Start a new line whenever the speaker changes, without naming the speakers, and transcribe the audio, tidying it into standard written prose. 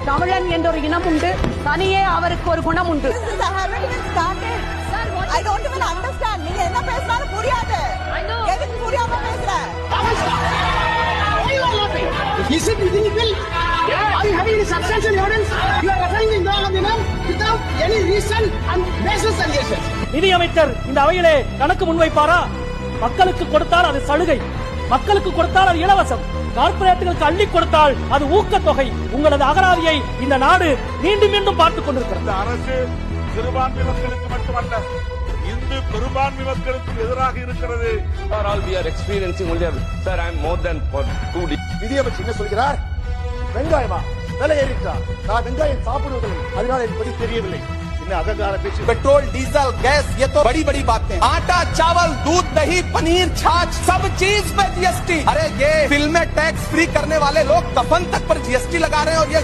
தமிழன் என்ற ஒரு இனம் உண்டு, தனியே அவருக்கு ஒரு குணம் உண்டு.
I don't even understand. நீங்க என்ன பேசுறாலும் புரியாது. எதுக்கு புரியாம பேசுற?
Is it illegal? Are you having any substantial evidence? You are referring to the man without any reason and baseless allegations.
நிதியமைச்சர் இந்த அவையிலே கணக்கு முன்வைப்பாரா? மக்களுக்கு கொடுத்தால் அது சலுகை, மக்களுக்கு கொடுத்தால் அது இலவசம், கார்ப்பரேட்டுகளுக்கு அள்ளி கொடுத்தால் அது ஊக்கத்தொகை. உங்களது அகராதியை இந்த நாடு மீண்டும் மீண்டும் பார்த்துக் கொண்டிருக்கிறது.
அரசு சிறுபான்மை மக்களுக்கு மட்டுமல்ல, இந்து பெரும்பான்மை மக்களுக்கு எதிராக இருக்கிறது.
நிதியமைச்சர் என்ன சொல்கிறார்? வெங்காயமா விலை ஏறிட்டா, நான் வெங்காயம் சாப்பிடுவதில்லை, அதனால எனக்கு தெரியவில்லை.
पेट्रोल, डीजल, गैस, ये तो बड़ी बड़ी बातें। आटा, चावल, दूध, दही, पनीर, छाछ, सब चीज पे जीएसटी। अरे ये फिल्में टैक्स फ्री करने वाले लोग कफन तक पर जीएसटी लगा रहे हैं और ये